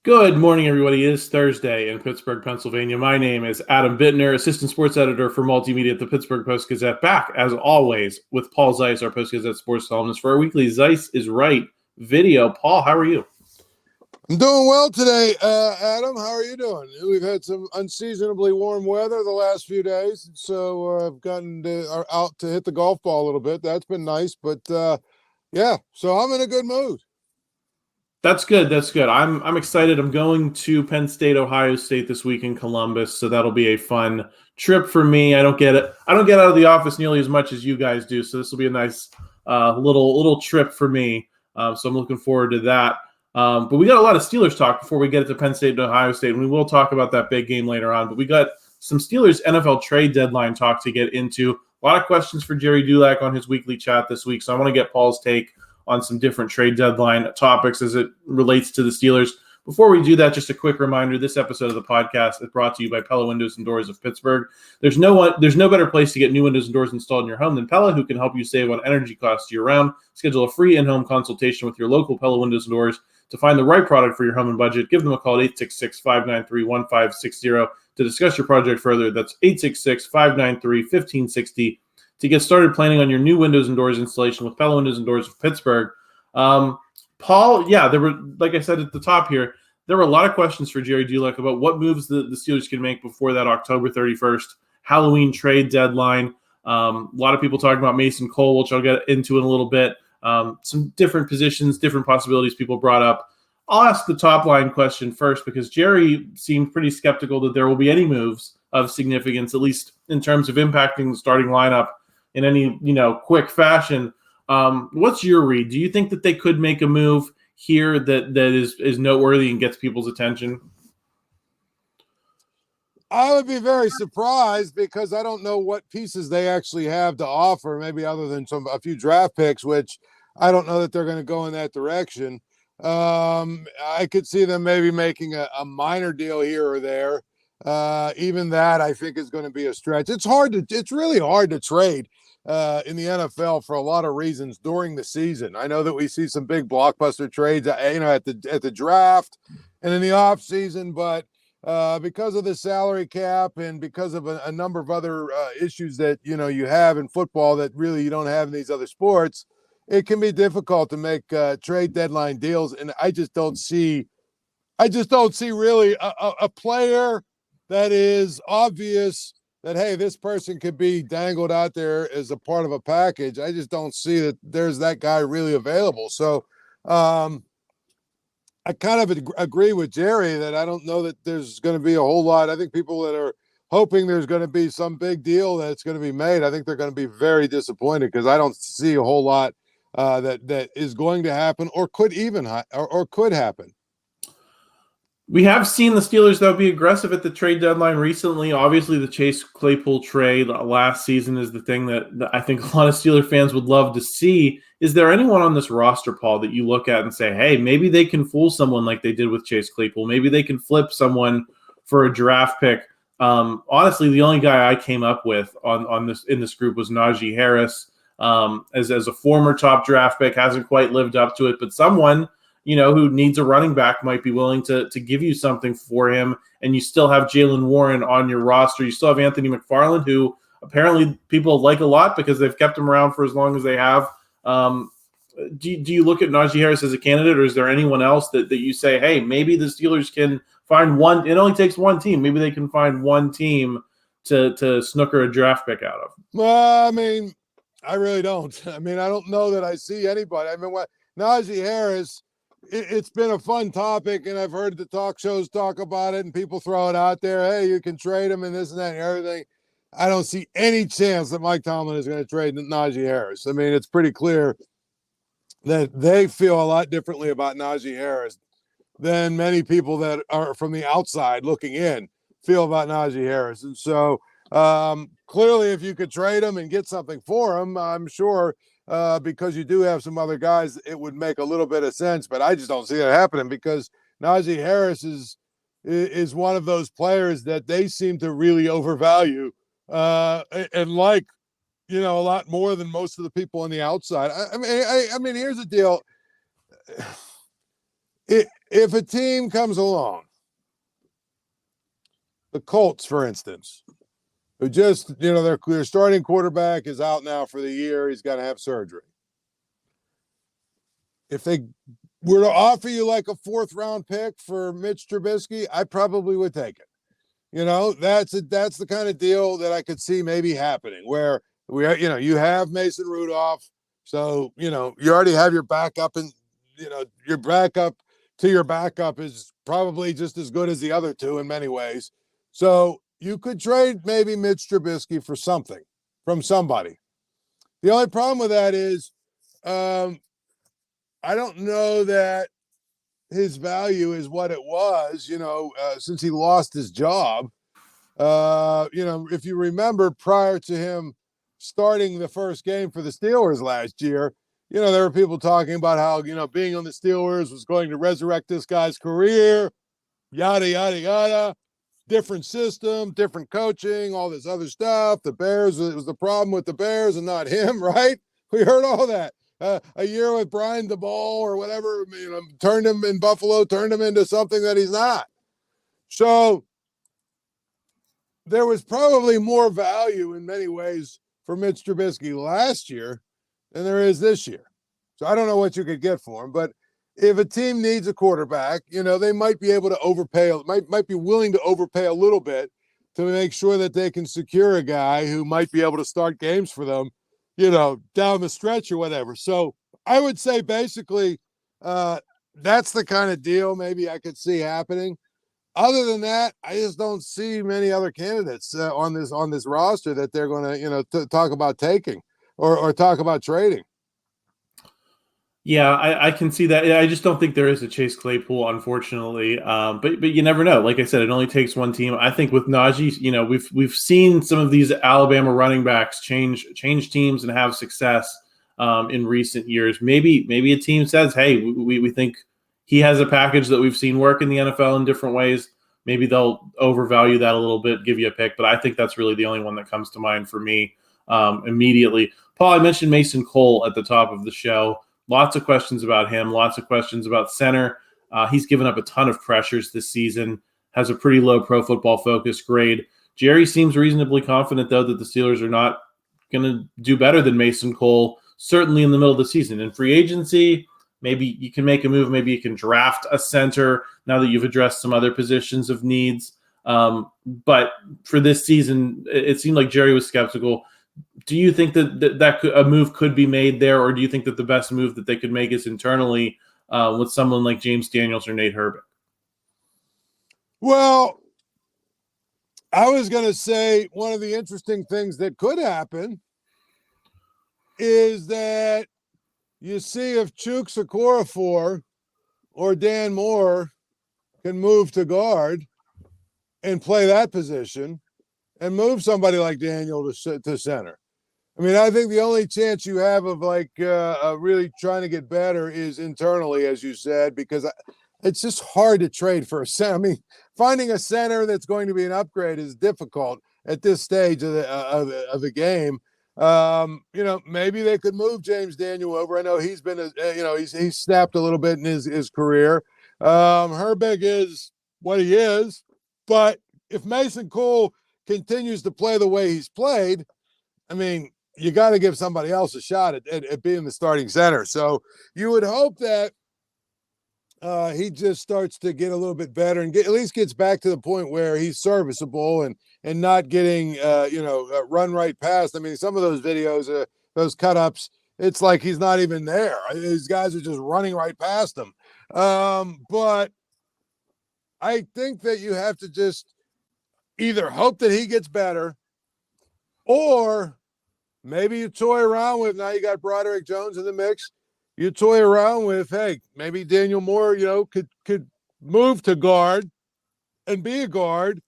Good morning, everybody. It is Thursday in Pittsburgh, Pennsylvania. My name is Adam Bittner, assistant sports editor for multimedia at the Pittsburgh Post-Gazette. Back, as always, with Paul Zeise, our Post-Gazette sports columnist, for our weekly Zeise is Right video. Paul, how are you? I'm doing well today, Adam. How are you doing? We've had some unseasonably warm weather the last few days, so I've gotten out to hit the golf ball a little bit. That's been nice, but yeah, so I'm in a good mood. That's good. That's good. I'm excited. I'm going to Penn State, Ohio State this week in Columbus, so that'll be a fun trip for me. I don't get out of the office nearly as much as you guys do, so this will be a nice little trip for me. So I'm looking forward to that. But we got a lot of Steelers talk before we get to Penn State and Ohio State, and we will talk about that big game later on. But we got some Steelers NFL trade deadline talk to get into. A lot of questions for Jerry Dulac on his weekly chat this week, so I want to get Paul's take on some different trade deadline topics as it relates to the Steelers. Before we do that, just a quick reminder, this episode of the podcast is brought to you by Pella Windows and Doors of Pittsburgh. There's no better place to get new windows and doors installed in your home than Pella, who can help you save on energy costs year-round. Schedule a free in-home consultation with your local Pella Windows and Doors to find the right product for your home and budget. Give them a call at 866-593-1560 to discuss your project further. That's 866-593-1560. To get started planning on your new windows and doors installation with Pella Windows and Doors of Pittsburgh. Paul, yeah, there were, like I said at the top here, there were a lot of questions for Jerry Dulac about what moves the Steelers can make before that October 31st Halloween trade deadline. A lot of people talking about Mason Cole, which I'll get into in a little bit. Some different positions, different possibilities people brought up. I'll ask the top line question first because Jerry seemed pretty skeptical that there will be any moves of significance, at least in terms of impacting the starting lineup in any, quick fashion. What's your read? Do you think that they could make a move here that is noteworthy and gets people's attention? I would be very surprised because I don't know what pieces they actually have to offer, maybe other than a few draft picks, which I don't know that they're going to go in that direction. I could see them maybe making a minor deal here or there. Even that I think is going to be a stretch. It's really hard to trade in the NFL for a lot of reasons during the season. I know that we see some big blockbuster trades, at the draft and in the off season, but because of the salary cap and because of a number of other issues that you have in football that really you don't have in these other sports, it can be difficult to make trade deadline deals. And I just don't see really a player that is obvious that, hey, this person could be dangled out there as a part of a package. I just don't see that there's that guy really available. So I kind of agree with Jerry that I don't know that there's going to be a whole lot. I think people that are hoping there's going to be some big deal that's going to be made, I think they're going to be very disappointed because I don't see a whole lot that is going to happen or could even or could happen. We have seen the Steelers, though, be aggressive at the trade deadline recently. Obviously, the Chase Claypool trade last season is the thing that I think a lot of Steeler fans would love to see. Is there anyone on this roster, Paul, that you look at and say, hey, maybe they can fool someone like they did with Chase Claypool? Maybe they can flip someone for a draft pick. Honestly, the only guy I came up with on this in this group was Najee Harris. As a former top draft pick, hasn't quite lived up to it, but someone – who needs a running back might be willing to give you something for him, and you still have Jaylen Warren on your roster. You still have Anthony McFarland, who apparently people like a lot because they've kept him around for as long as they have. Do you look at Najee Harris as a candidate, or is there anyone else that you say, hey, maybe the Steelers can find one? It only takes one team. Maybe they can find one team to snooker a draft pick out of. Well, I mean, I really don't. I mean, I don't know that I see anybody. I mean, Najee Harris – it's been a fun topic, and I've heard the talk shows talk about it, and people throw it out there. Hey, you can trade him and this and that and everything. I don't see any chance that Mike Tomlin is going to trade Najee Harris. I mean, it's pretty clear that they feel a lot differently about Najee Harris than many people that are from the outside looking in feel about Najee Harris. And so clearly, if you could trade him and get something for him, I'm sure – because you do have some other guys, it would make a little bit of sense, but I just don't see that happening because Najee Harris is one of those players that they seem to really overvalue and like, a lot more than most of the people on the outside. I mean, here's the deal. if a team comes along, the Colts, for instance, who just, their starting quarterback is out now for the year. He's got to have surgery. If they were to offer you like a 4th-round pick for Mitch Trubisky, I probably would take it. That's the kind of deal that I could see maybe happening where you have Mason Rudolph. So, you already have your backup, and, your backup to your backup is probably just as good as the other two in many ways. So you could trade maybe Mitch Trubisky for something from somebody. The only problem with that is I don't know that his value is what it was, since he lost his job. If you remember, prior to him starting the first game for the Steelers last year, there were people talking about how, being on the Steelers was going to resurrect this guy's career, yada, yada, yada. Different system, different coaching, all this other stuff. The Bears, it was the problem with the Bears and not him, right? We heard all that. A year with Brian DeBall or whatever, turned him in Buffalo, turned him into something that he's not. So there was probably more value in many ways for Mitch Trubisky last year than there is this year. So I don't know what you could get for him, but if a team needs a quarterback, they might be able to overpay, might be willing to overpay a little bit to make sure that they can secure a guy who might be able to start games for them, down the stretch or whatever. So I would say basically that's the kind of deal maybe I could see happening. Other than that, I just don't see many other candidates on this roster that they're going to, talk about taking or talk about trading. Yeah, I can see that. I just don't think there is a Chase Claypool, unfortunately. But you never know. Like I said, it only takes one team. I think with Najee, we've seen some of these Alabama running backs change teams and have success in recent years. Maybe a team says, hey, we think he has a package that we've seen work in the NFL in different ways. Maybe they'll overvalue that a little bit, give you a pick. But I think that's really the only one that comes to mind for me immediately. Paul, I mentioned Mason Cole at the top of the show. Lots of questions about him, lots of questions about center. He's given up a ton of pressures this season, has a pretty low Pro Football Focus grade. Jerry seems reasonably confident, though, that the Steelers are not going to do better than Mason Cole, certainly in the middle of the season. In free agency, maybe you can make a move. Maybe you can draft a center now that you've addressed some other positions of needs. But for this season, it seemed like Jerry was skeptical. Do you think that a move could be made there, or do you think that the best move that they could make is internally with someone like James Daniels or Nate Herbig? Well, I was going to say one of the interesting things that could happen is that you see if Chooks Okorafor or Dan Moore can move to guard and play that position and move somebody like Daniel to center. I mean, I think the only chance you have of really trying to get better is internally, as you said, because it's just hard to trade for a center. I mean, finding a center that's going to be an upgrade is difficult at this stage of the game. Maybe they could move James Daniel over. I know he's been, he's snapped a little bit in his career. Herbig is what he is, but if Mason Cole continues to play the way he's played, I mean, you got to give somebody else a shot at being the starting center. So you would hope that he just starts to get a little bit better and at least gets back to the point where he's serviceable and not getting, run right past. I mean, some of those videos, those cut-ups, it's like he's not even there. These guys are just running right past him. But I think that you have to just either hope that he gets better, or maybe you toy around with, now you got Bradrick Jones in the mix, you toy around with, hey, maybe Daniel Moore, could move to guard and be a guard,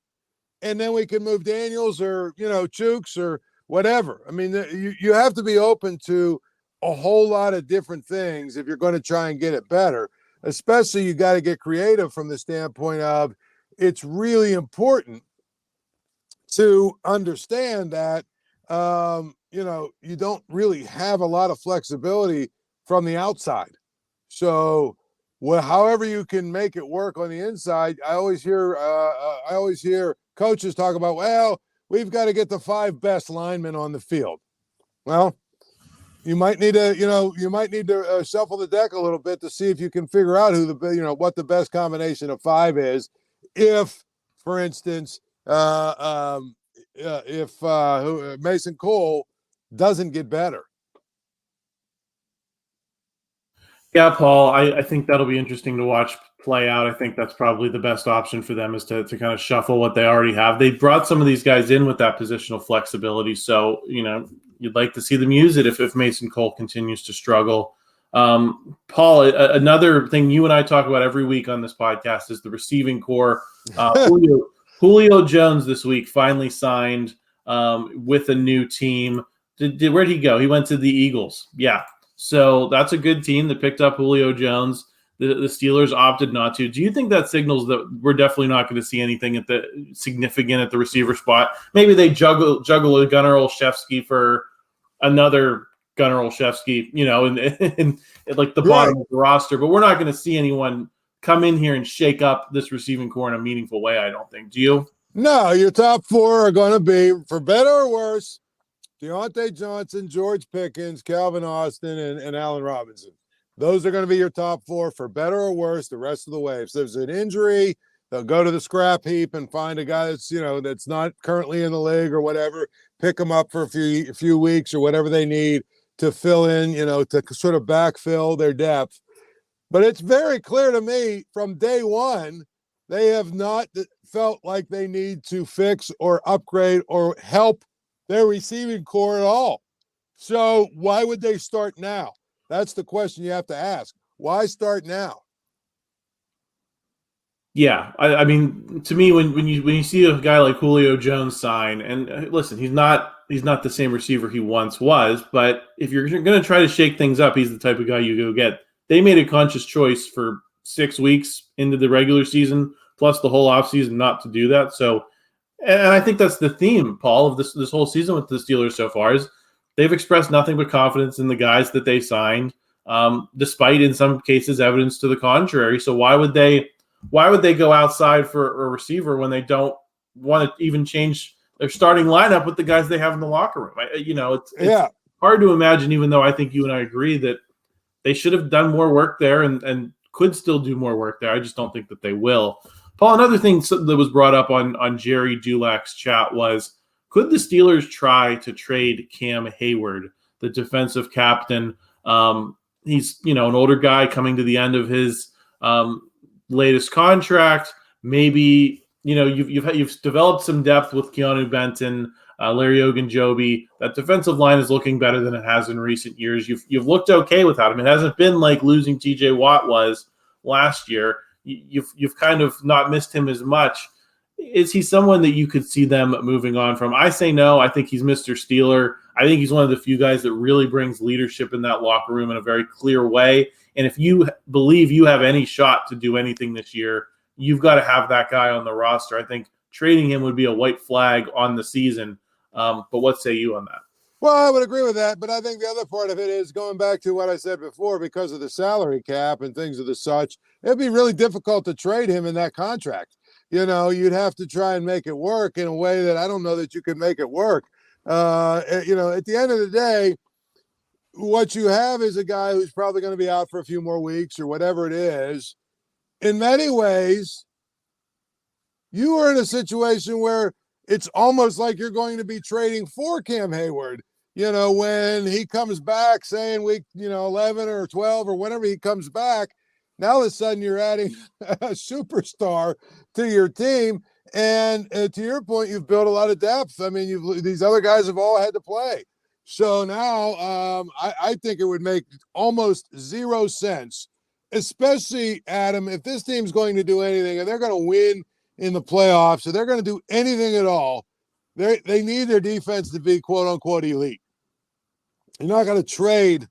and then we can move Daniels or, Chooks or whatever. I mean, you have to be open to a whole lot of different things if you're going to try and get it better. Especially you got to get creative from the standpoint of it's really important to understand that, you don't really have a lot of flexibility from the outside. So well, however you can make it work on the inside. I always hear coaches talk about, well, we've got to get the 5 best linemen on the field. Well, you might need to shuffle the deck a little bit to see if you can figure out what the best combination of 5 is. If, for instance, if Mason Cole doesn't get better. Yeah, Paul, I think that'll be interesting to watch play out. I think that's probably the best option for them, is to kind of shuffle what they already have. They brought some of these guys in with that positional flexibility. So, you'd like to see them use it if Mason Cole continues to struggle. Paul, another thing you and I talk about every week on this podcast is the receiving core. Julio Jones this week finally signed with a new team. Where'd he go? He went to the Eagles. Yeah. So that's a good team that picked up Julio Jones. The Steelers opted not to. Do you think that signals that we're definitely not going to see anything significant at the receiver spot? Maybe they juggle a Gunnar Olszewski for another Gunnar Olszewski, in like the bottom of the roster. But we're not going to see anyone come in here and shake up this receiving core in a meaningful way, I don't think. Do you? No, your top 4 are going to be, for better or worse, Deontay Johnson, George Pickens, Calvin Austin, and Allen Robinson. Those are going to be your top 4 for better or worse the rest of the way. If there's an injury, they'll go to the scrap heap and find a guy that's not currently in the league or whatever, pick them up for a few weeks or whatever they need to fill in, to sort of backfill their depth. But it's very clear to me from day one, they have not felt like they need to fix or upgrade or help their receiving core at all. So why would they start now? That's the question you have to ask. Why start now? Yeah, I mean, to me, when you see a guy like Julio Jones sign, and listen, he's not the same receiver he once was, but if you're going to try to shake things up, he's the type of guy you go get. They made a conscious choice for 6 weeks into the regular season, plus the whole offseason, not to do that. So, and I think that's the theme, Paul, of this whole season with the Steelers so far, is they've expressed nothing but confidence in the guys that they signed, despite in some cases evidence to the contrary. So why would they go outside for a receiver when they don't want to even change their starting lineup with the guys they have in the locker room? It's hard to imagine, even though I think you and I agree that they should have done more work there and could still do more work there. I just don't think that they will. Paul, another thing that was brought up on Jerry Dulac's chat was, could the Steelers try to trade Cam Heyward, the defensive captain? He's an older guy coming to the end of his latest contract. Maybe you've developed some depth with Keanu Benton, Larry Ogunjobi. That defensive line is looking better than it has in recent years. You've looked okay without him. It hasn't been like losing T.J. Watt was last year. You've kind of not missed him as much. Is he someone that you could see them moving on from? I say no. I think he's Mr. Steeler. I think he's one of the few guys that really brings leadership in that locker room in a very clear way. And if you believe you have any shot to do anything this year, you've got to have that guy on the roster. I think trading him would be a white flag on the season. But what say you on that? Well, I would agree with that, but I think the other part of it is going back to what I said before, because of the salary cap and things of the such, it'd be really difficult to trade him in that contract. You'd have to try and make it work in a way that I don't know that you could make it work. At the end of the day, what you have is a guy who's probably going to be out for a few more weeks or whatever it is. In many ways, you are in a situation where it's almost like you're going to be trading for Cam Heyward, when he comes back, saying week, 11 or 12 or whenever he comes back. Now all of a sudden you're adding a superstar to your team. And to your point, you've built a lot of depth. I mean, these other guys have all had to play. So now I think it would make almost zero sense, especially, Adam, if this team's going to do anything and they're going to win in the playoffs, or they're going to do anything at all, they need their defense to be quote unquote elite. You're not going to trade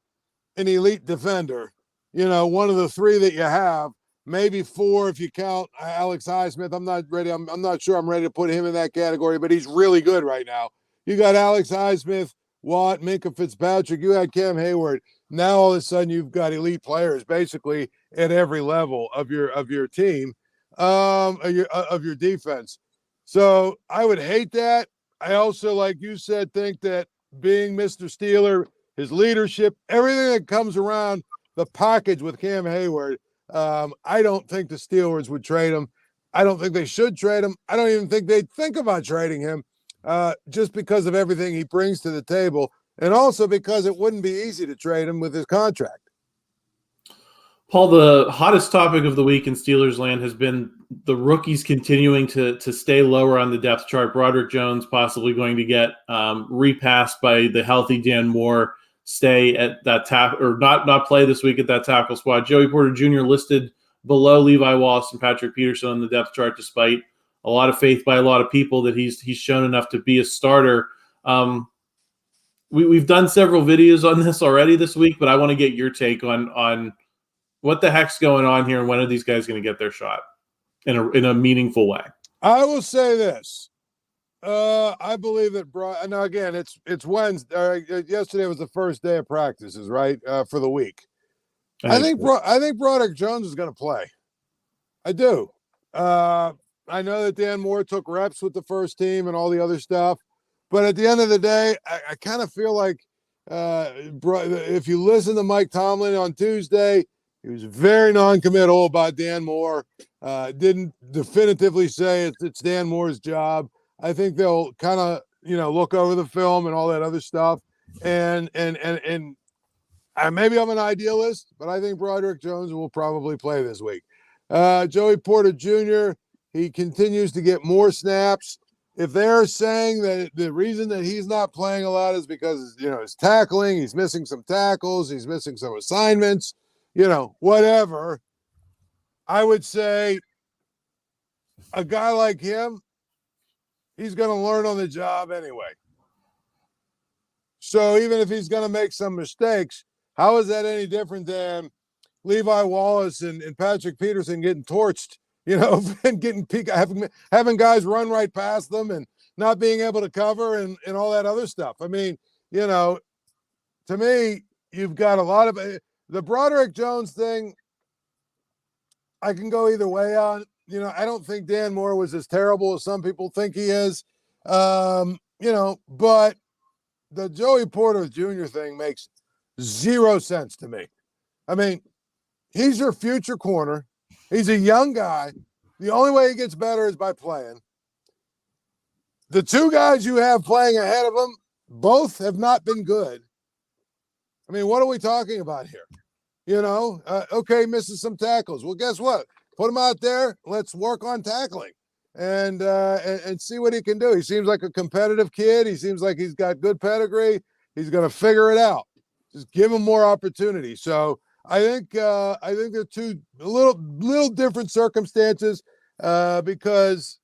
an elite defender, one of the 3 that you have, maybe 4 if you count Alex Highsmith. I'm not ready. I'm not sure I'm ready to put him in that category, but he's really good right now. You got Alex Highsmith, Watt, Minka Fitzpatrick. You had Cam Heyward. Now all of a sudden you've got elite players basically at every level of your team, of your defense. So I would hate that. I also, like you said, think that being Mr. Steeler, his leadership, everything that comes around the package with Cam Heyward, I don't think the Steelers would trade him. I don't think they should trade him. I don't even think they'd think about trading him, just because of everything he brings to the table, and also because it wouldn't be easy to trade him with his contract. Paul, the hottest topic of the week in Steelers land has been the rookies continuing to stay lower on the depth chart. Bradrick Jones possibly going to get repassed by the healthy Dan Moore, stay at that or not play this week at that tackle squad. Joey Porter Jr. listed below Levi Wallace and Patrick Peterson on the depth chart, despite a lot of faith by a lot of people that he's shown enough to be a starter. We've done several videos on this already this week, but I want to get your take on what the heck's going on here and when are these guys going to get their shot in a meaningful way? I will say this. I believe that now again, it's Wednesday. Yesterday was the first day of practices, right? For the week. I think Bradrick Jones is going to play. I do. I know that Dan Moore took reps with the first team and all the other stuff, but at the end of the day, I kind of feel like if you listen to Mike Tomlin on Tuesday, he was very non-committal about Dan Moore. Didn't definitively say it's Dan Moore's job. I think they'll kind of, look over the film and all that other stuff. And maybe I'm an idealist, but I think Bradrick Jones will probably play this week. Joey Porter Jr., he continues to get more snaps. If they're saying that the reason that he's not playing a lot is because, his tackling, he's missing some tackles, he's missing some assignments, whatever, I would say a guy like him, he's going to learn on the job anyway. So even if he's going to make some mistakes, how is that any different than Levi Wallace and Patrick Peterson getting torched, and getting having guys run right past them and not being able to cover and all that other stuff? I mean, to me, you've got a lot of the Bradrick Jones thing. I can go either way on. I don't think Dan Moore was as terrible as some people think he is. But the Joey Porter Jr. thing makes zero sense to me. I mean, he's your future corner. He's a young guy. The only way he gets better is by playing. The two guys you have playing ahead of him, both have not been good. I mean, what are we talking about here? Okay, misses some tackles. Well, guess what? Put him out there. Let's work on tackling and see what he can do. He seems like a competitive kid. He seems like he's got good pedigree. He's going to figure it out. Just give him more opportunity. So I think they're two little different circumstances, because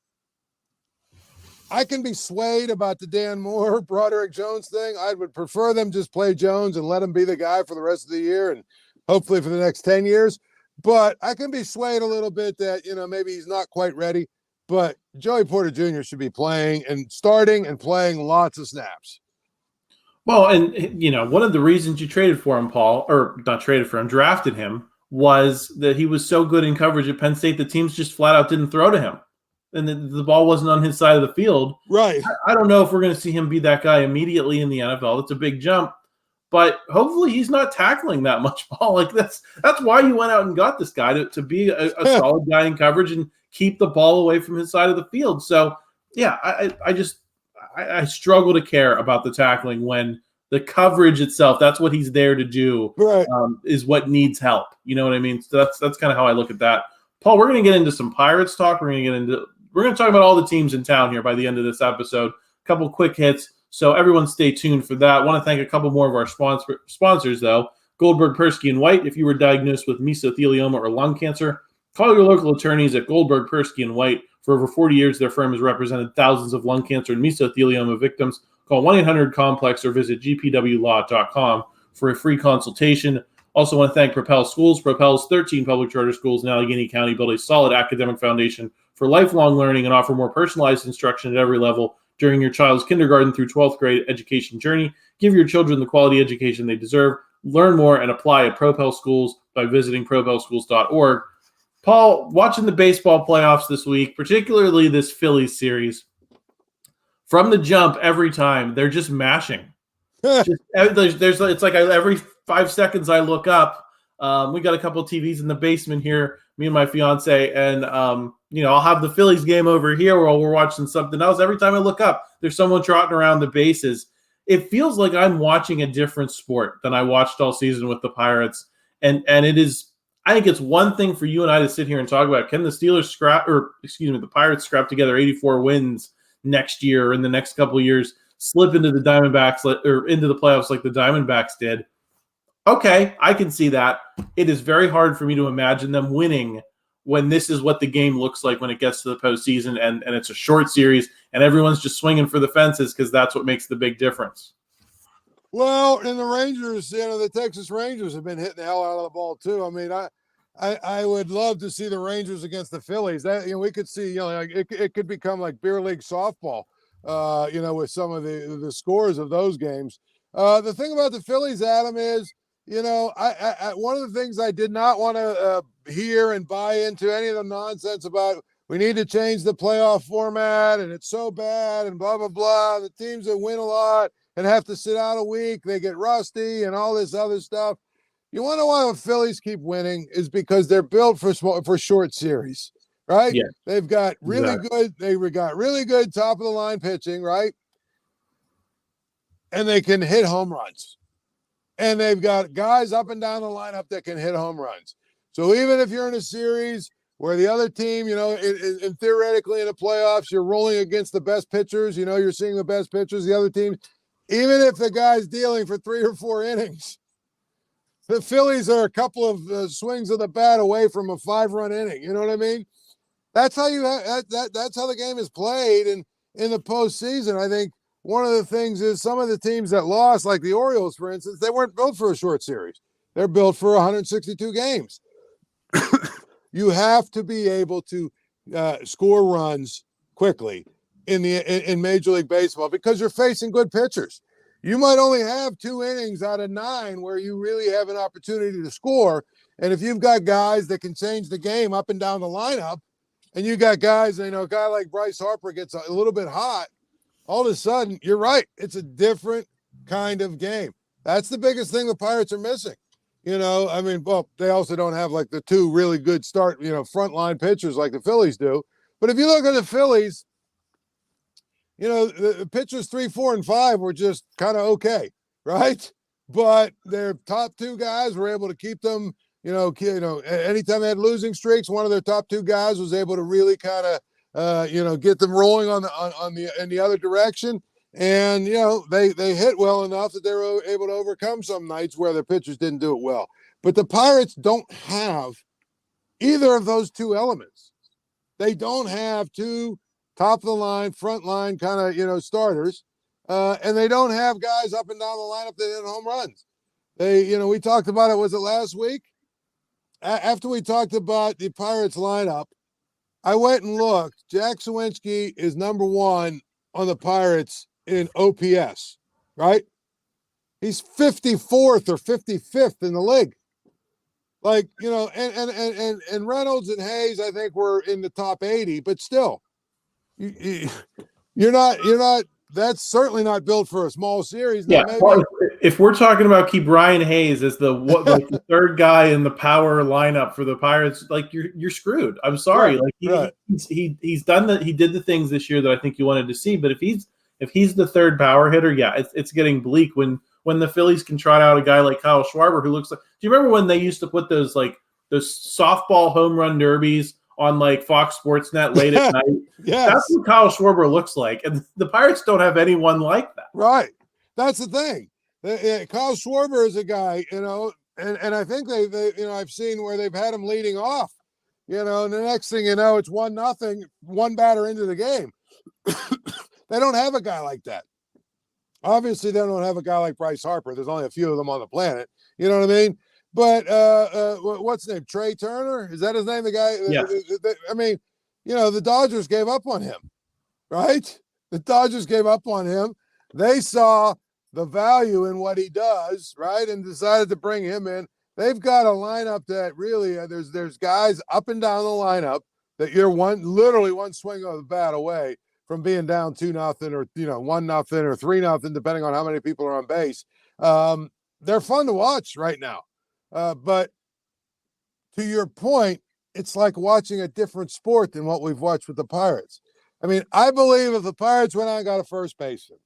I can be swayed about the Dan Moore, Bradrick Jones thing. I would prefer them just play Jones and let him be the guy for the rest of the year and hopefully for the next 10 years. But I can be swayed a little bit that, maybe he's not quite ready. But Joey Porter Jr. should be playing and starting and playing lots of snaps. Well, and, one of the reasons you traded for him, Paul, or not traded for him, drafted him, was that he was so good in coverage at Penn State, the teams just flat out didn't throw to him. And the ball wasn't on his side of the field. Right. I don't know if we're going to see him be that guy immediately in the NFL. It's a big jump. But hopefully he's not tackling that much, Paul. Like that's why you went out and got this guy to be a solid guy in coverage and keep the ball away from his side of the field. So, yeah, I struggle to care about the tackling when the coverage itself, that's what he's there to do, right. Is what needs help. You know what I mean? So that's kind of how I look at that. Paul, we're going to get into some Pirates talk. We're going to talk about all the teams in town here by the end of this episode. A couple quick hits. So everyone stay tuned for that. I want to thank a couple more of our sponsors, though. Goldberg, Persky, and White. If you were diagnosed with mesothelioma or lung cancer, call your local attorneys at Goldberg, Persky, and White. For over 40 years, their firm has represented thousands of lung cancer and mesothelioma victims. Call 1-800-COMPLEX or visit gpwlaw.com for a free consultation. Also want to thank Propel Schools. Propel's 13 public charter schools in Allegheny County build a solid academic foundation for lifelong learning and offer more personalized instruction at every level. during your child's kindergarten through 12th grade education journey. Give your children the quality education they deserve. Learn more and apply at Propel Schools by visiting propelschools.org. Paul, watching the baseball playoffs this week, particularly this Phillies series, from the jump every time, they're just mashing. It's like every 5 seconds I look up. We got a couple of TVs in the basement here, me and my fiance, and I'll have the Phillies game over here while we're watching something else. Every time I look up, there's someone trotting around the bases. It feels like I'm watching a different sport than I watched all season with the Pirates, and it is. I think it's one thing for you and I to sit here and talk about, can the Pirates scrap together 84 wins next year or in the next couple of years, slip into the Diamondbacks or into the playoffs like the Diamondbacks did. Okay, I can see that. It is very hard for me to imagine them winning when this is what the game looks like when it gets to the postseason and it's a short series and everyone's just swinging for the fences because that's what makes the big difference. Well, and the Rangers, the Texas Rangers have been hitting the hell out of the ball too. I mean, I would love to see the Rangers against the Phillies. That we could see, it could become like beer league softball, with some of the scores of those games. The thing about the Phillies, Adam, is, I one of the things I did not want to hear and buy into any of the nonsense about we need to change the playoff format and it's so bad and blah, blah, blah. The teams that win a lot and have to sit out a week, they get rusty and all this other stuff. You want to know why the Phillies keep winning is because they're built for short series, right? Yeah. They've got really good top of the line pitching, right? And they can hit home runs. And they've got guys up and down the lineup that can hit home runs. So even if you're in a series where the other team, and theoretically in the playoffs, you're rolling against the best pitchers, you're seeing the best pitchers, the other team, even if the guy's dealing for 3 or 4 innings, the Phillies are a couple of swings of the bat away from a 5-run inning. You know what I mean? That's how that's how the game is played. And in the postseason, I think one of the things is some of the teams that lost, like the Orioles, for instance, they weren't built for a short series. They're built for 162 games. You have to be able to score runs quickly in Major League Baseball because you're facing good pitchers. You might only have 2 innings out of 9 where you really have an opportunity to score. And if you've got guys that can change the game up and down the lineup, and you got guys, a guy like Bryce Harper gets a little bit hot, all of a sudden, you're right. It's a different kind of game. That's the biggest thing the Pirates are missing. They also don't have like the 2 really good frontline pitchers like the Phillies do. But if you look at the Phillies, the pitchers 3, 4, and 5 were just kind of okay, right? But their top 2 guys were able to keep them, anytime they had losing streaks, one of their top 2 guys was able to really kind of, get them rolling in the other direction. And, they hit well enough that they were able to overcome some nights where their pitchers didn't do it well. But the Pirates don't have either of those 2 elements. They don't have 2 top of the line, front line kind of, starters. And they don't have guys up and down the lineup that hit home runs. We talked about it, was it last week? After we talked about the Pirates lineup, I went and looked. Jack Suwinski is number 1 on the Pirates in OPS, right? He's 54th or 55th in the league. Like, and Reynolds and Hayes, I think, were in the top 80, but still, you're not, that's certainly not built for a small series. Yeah. Well, if we're talking about keep Ryan Hayes as the 3rd guy in the power lineup for the Pirates, like you're screwed. I'm sorry. Right, he's done that. He did the things this year that I think you wanted to see, but if he's the 3rd power hitter, yeah, it's getting bleak when the Phillies can trot out a guy like Kyle Schwarber who looks like, do you remember when they used to put those softball home run derbies on like Fox Sports Net late at night? Yes. That's what Kyle Schwarber looks like. And the Pirates don't have anyone like that. Right. That's the thing. Kyle Schwarber is a guy, and I think they I've seen where they've had him leading off, and the next thing you know, it's 1-0, 1 batter into the game. They don't have a guy like that. Obviously, they don't have a guy like Bryce Harper. There's only a few of them on the planet. You know what I mean? But what's his name? Trey Turner? Is that his name? The guy? Yeah. I mean, the Dodgers gave up on him, right? The Dodgers gave up on him. They saw the value in what he does, right, and decided to bring him in. They've got a lineup that really there's guys up and down the lineup that you're literally one swing of the bat away from being down 2-0 or 1-0 or 3-0, depending on how many people are on base. They're fun to watch right now. But to your point, it's like watching a different sport than what we've watched with the Pirates. I mean, I believe if the Pirates went out and got a first baseman,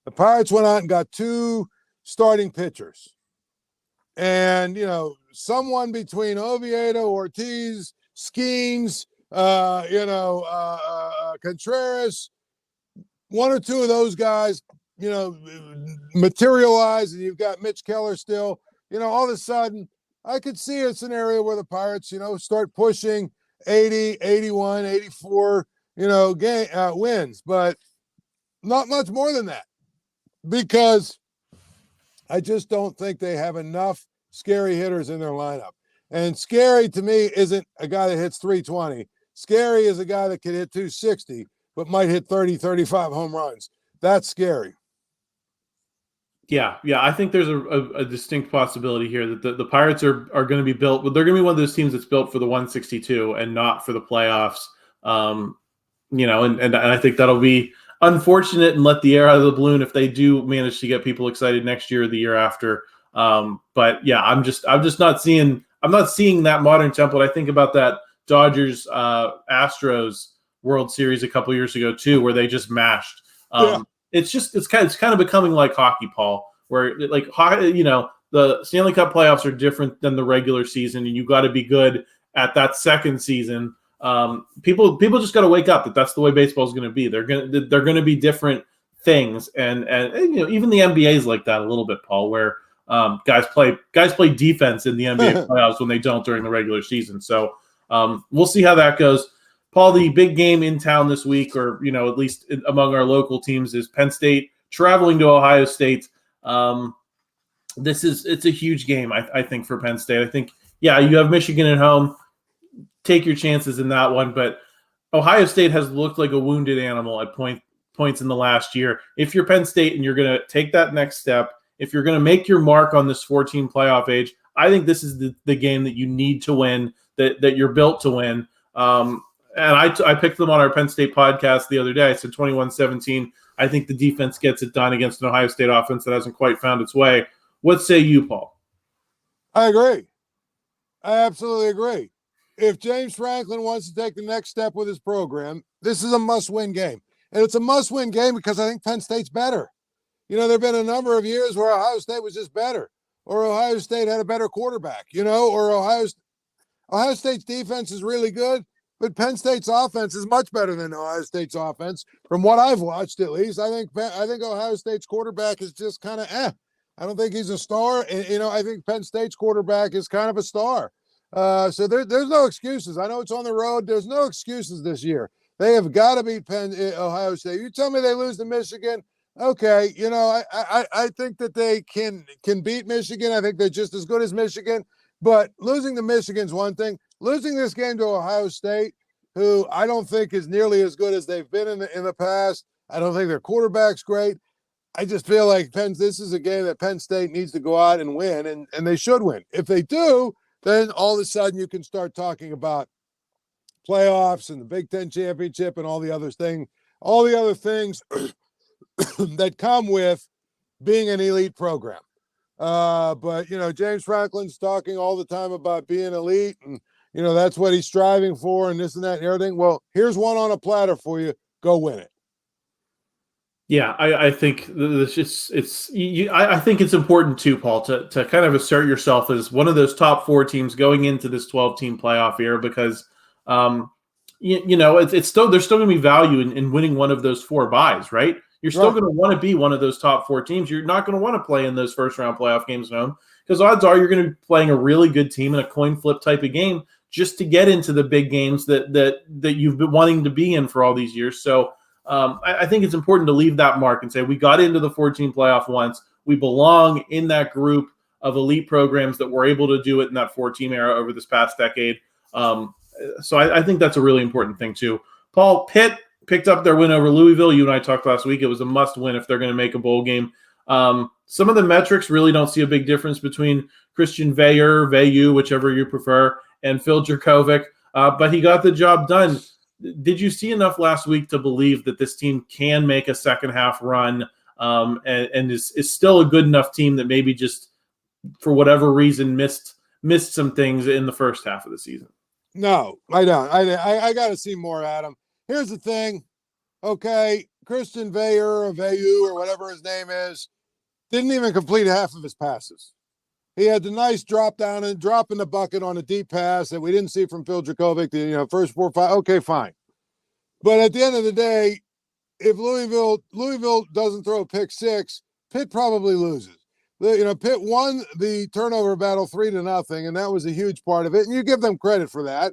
the Pirates went out and got 2 starting pitchers, and, someone between Oviedo, Ortiz, Skeens, Contreras, 1 or 2 of those guys, materialize, and you've got Mitch Keller still, all of a sudden, I could see a scenario where the Pirates, start pushing 80, 81, 84, wins, but not much more than that, because I just don't think they have enough scary hitters in their lineup. And scary to me isn't a guy that hits 320. Scary is a guy that can hit 260, but might hit 30, 35 home runs. That's scary. Yeah. I think there's a distinct possibility here that the Pirates are going to be built. But they're going to be one of those teams that's built for the 162 and not for the playoffs. And I think that'll be unfortunate and let the air out of the balloon if they do manage to get people excited next year or the year after. But yeah, I'm just not seeing that modern template. I think about that Dodgers Astros World Series a couple years ago too, where they just mashed. It's kind of becoming like hockey, Paul, where the Stanley Cup playoffs are different than the regular season, and you got to be good at that second season. People just got to wake up that that's the way baseball is going to be. They're going to be different things, and even the NBA is like that a little bit, Paul, where guys play defense in the NBA playoffs when they don't during the regular season. So we'll see how that goes. Paul, the big game in town this week, or at least among our local teams, is Penn State traveling to Ohio State. It's a huge game, I think, for Penn State. I think, you have Michigan at home. Take your chances in that one, but Ohio State has looked like a wounded animal at points in the last year. If you're Penn State and you're going to take that next step, if you're going to make your mark on this 14 playoff age, I think this is the game that you need to win, that you're built to win. And I picked them on our Penn State podcast the other day. I said 21-17. I think the defense gets it done against an Ohio State offense that hasn't quite found its way. What say you, Paul? I agree. I absolutely agree. If James Franklin wants to take the next step with his program, this is a must-win game. And it's a must-win game because I think Penn State's better. There have been a number of years where Ohio State was just better, or Ohio State had a better quarterback, or Ohio State's defense is really good, but Penn State's offense is much better than Ohio State's offense. From what I've watched, at least, I think Ohio State's quarterback is just kind of I don't think he's a star. And, I think Penn State's quarterback is kind of a star. So there's no excuses. I know it's on the road. There's no excuses this year. They have got to beat Ohio State. You tell me they lose to Michigan, okay. I think that they can beat Michigan. I think they're just as good as Michigan. But losing to Michigan's one thing. Losing this game to Ohio State, who I don't think is nearly as good as they've been in the past. I don't think their quarterback's great. I just feel like this is a game that Penn State needs to go out and win, and they should win. If they do, then all of a sudden you can start talking about playoffs and the Big Ten championship and all the other things that come with being an elite program. But James Franklin's talking all the time about being elite, and that's what he's striving for, and this and that and everything. Well, here's one on a platter for you. Go win it. Yeah, I think I think it's important too, Paul, to kind of assert yourself as one of those top 4 teams going into this 12-team playoff era, because there's still going to be value in winning one of those 4 byes, right? You're still going to want to be one of those top 4 teams. You're not going to want to play in those first-round playoff games at home, because odds are you're going to be playing a really good team in a coin flip type of game just to get into the big games that you've been wanting to be in for all these years. So I think it's important to leave that mark and say we got into the 14 playoff once. We belong in that group of elite programs that were able to do it in that 4-team era over this past decade. So I think that's a really important thing too. Paul, Pitt picked up their win over Louisville. You and I talked last week. It was a must win if they're going to make a bowl game. Some of the metrics really don't see a big difference between Christian Veilleux, whichever you prefer, and Phil Jurkovec, but he got the job done. Did you see enough last week to believe that this team can make a second half run and is still a good enough team that maybe just for whatever reason missed some things in the first half of the season? No, I don't. I got to see more, Adam. Here's the thing. Okay, Christian Veilleux or whatever his name is, didn't even complete half of his passes. He had the nice drop down and drop in the bucket on a deep pass that we didn't see from Phil Jurkovec. The first 4 or 5. Okay, fine. But at the end of the day, if Louisville doesn't throw a pick six, Pitt probably loses. Pitt won the turnover battle 3-0, and that was a huge part of it. And you give them credit for that.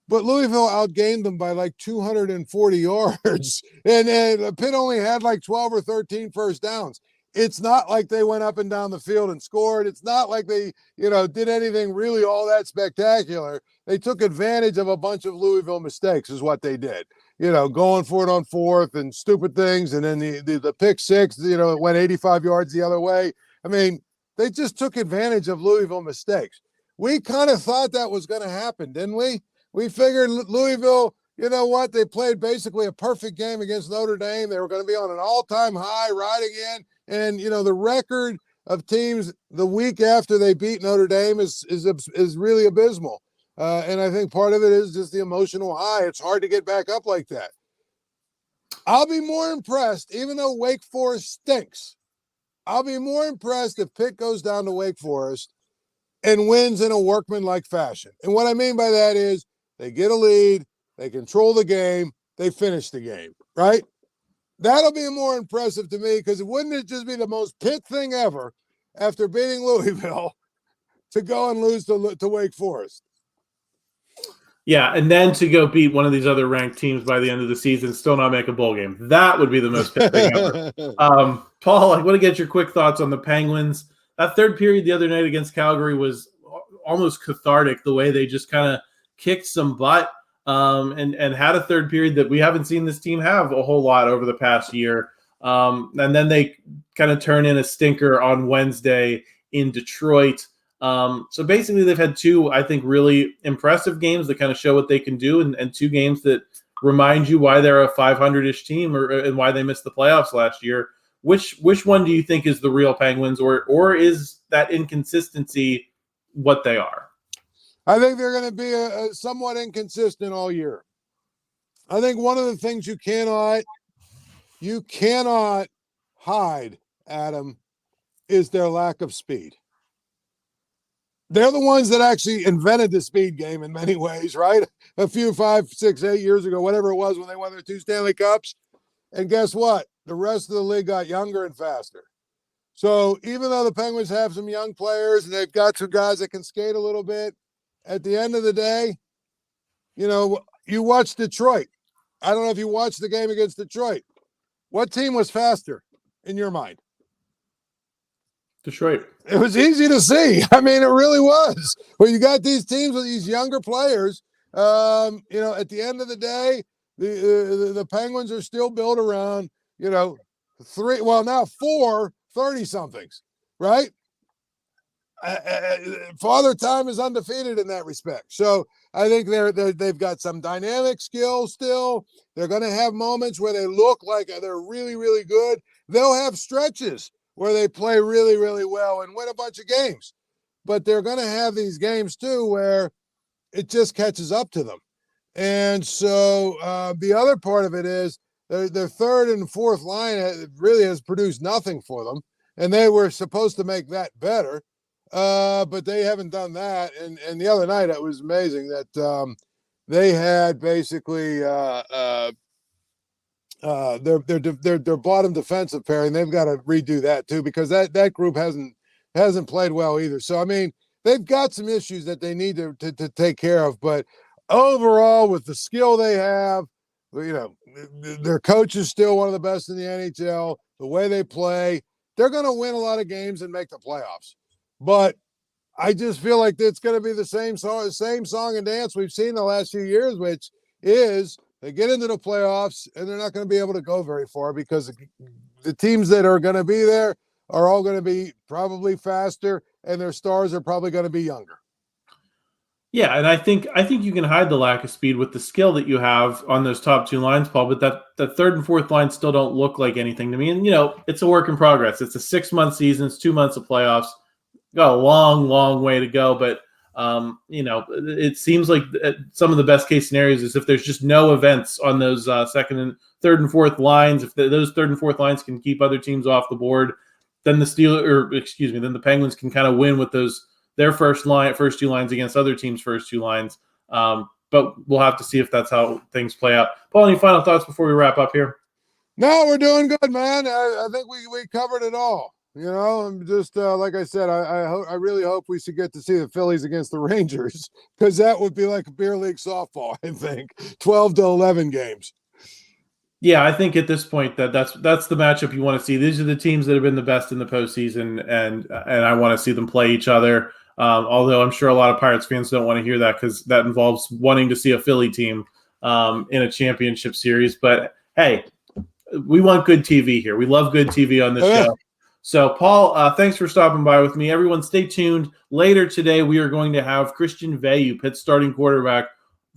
But Louisville outgained them by like 240 yards, and Pitt only had like 12 or 13 first downs. It's not like they went up and down the field and scored. It's not like they, did anything really all that spectacular. They took advantage of a bunch of Louisville mistakes is what they did. Going for it on fourth and stupid things. And then the pick six, it went 85 yards the other way. I mean, they just took advantage of Louisville mistakes. We kind of thought that was going to happen, didn't we? We figured Louisville, you know what? They played basically a perfect game against Notre Dame. They were going to be on an all-time high riding in. And, the record of teams the week after they beat Notre Dame is really abysmal. And I think part of it is just the emotional high. It's hard to get back up like that. I'll be more impressed, even though Wake Forest stinks. I'll be more impressed if Pitt goes down to Wake Forest and wins in a workmanlike fashion. And what I mean by that is they get a lead, they control the game, they finish the game, right? That'll be more impressive to me because wouldn't it just be the most Pitt thing ever after beating Louisville to go and lose to Wake Forest? Yeah, and then to go beat one of these other ranked teams by the end of the season, still not make a bowl game. That would be the most Pitt thing ever. Paul, I want to get your quick thoughts on the Penguins. That third period the other night against Calgary was almost cathartic, the way they just kind of kicked some butt and had a third period that we haven't seen this team have a whole lot over the past year. And then they kind of turn in a stinker on Wednesday in Detroit. So basically they've had two, I think, really impressive games that kind of show what they can do and two games that remind you why they're a 500-ish team and why they missed the playoffs last year. Which one do you think is the real Penguins or is that inconsistency what they are? I think they're going to be a somewhat inconsistent all year. I think one of the things you cannot hide, Adam, is their lack of speed. They're the ones that actually invented the speed game in many ways, right? A few 5, 6, 8 years ago, whatever it was when they won their 2 Stanley Cups. And guess what? The rest of the league got younger and faster. So even though the Penguins have some young players and they've got some guys that can skate a little bit, at the end of the day, you watch Detroit. I don't know if you watched the game against Detroit. What team was faster in your mind? Detroit. It was easy to see. I mean, it really was. Well, you got these teams with these younger players. At the end of the day, the Penguins are still built around, 4 30-somethings, right? Father Time is undefeated in that respect. So I think they've got some dynamic skill still. They're going to have moments where they look like they're really, really good. They'll have stretches where they play really, really well and win a bunch of games. But they're going to have these games, too, where it just catches up to them. And so the other part of it is their third and fourth line really has produced nothing for them. And they were supposed to make that better, but they haven't done that. And the other night, it was amazing that they had basically their bottom defensive pairing. They've got to redo that too, because that group hasn't played well either. So, I mean, they've got some issues that they need to take care of, but overall with the skill they have, their coach is still one of the best in the NHL, the way they play, they're going to win a lot of games and make the playoffs. But I just feel like it's going to be the same song and dance we've seen the last few years, which is They get into the playoffs, and they're not going to be able to go very far because the teams that are going to be there are all going to be probably faster, and their stars are probably going to be younger. Yeah, and I think you can hide the lack of speed with the skill that you have on those top two lines, Paul. But that third and fourth line still don't look like anything to me. And it's a work in progress. It's a 6-month season. It's 2 months of playoffs. Got a long, long way to go. But it seems like some of the best case scenarios is if there's just no events on those second and third and fourth lines. If those third and fourth lines can keep other teams off the board, then then the Penguins can kind of win with their first two lines against other teams' first two lines. But we'll have to see if that's how things play out. Paul, any final thoughts before we wrap up here? No, we're doing good, man. I think we covered it all. I'm just like I said, I really hope we should get to see the Phillies against the Rangers, because that would be like a beer league softball. I think 12 to 11 games. Yeah, I think at this point that's the matchup you want to see. These are the teams that have been the best in the postseason, and I want to see them play each other. Although I'm sure a lot of Pirates fans don't want to hear that, because that involves wanting to see a Philly team in a championship series. But hey, we want good TV here. We love good TV on this show. So, Paul, thanks for stopping by with me. Everyone, stay tuned. Later today, we are going to have Christian Veilleux, Pitt's starting quarterback.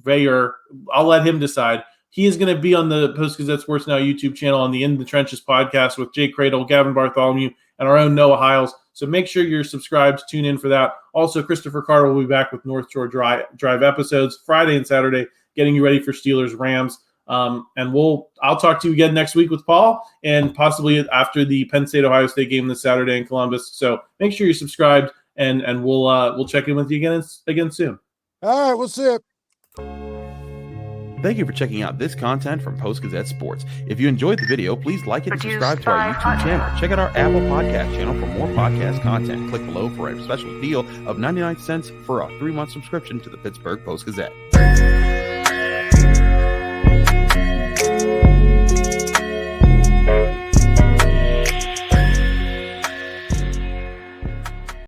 Veilleux, I'll let him decide. He is going to be on the Post-Gazette Sports Now YouTube channel on the In the Trenches podcast with Jake Cradle, Gavin Bartholomew, and our own Noah Hiles. So make sure you're subscribed. Tune in for that. Also, Christopher Carter will be back with North Shore Drive episodes Friday and Saturday, getting you ready for Steelers Rams. And I'll talk to you again next week with Paul, and possibly after the Penn State Ohio State game this Saturday in Columbus. So make sure you're subscribed, and we'll check in with you again soon. All right, we'll see you. Thank you for checking out this content from Post-Gazette Sports. If you enjoyed the video, please like it and subscribe to our YouTube channel. Check out our Apple Podcast channel for more podcast content. Click below for a special deal of 99 cents for a 3-month subscription to the Pittsburgh Post-Gazette.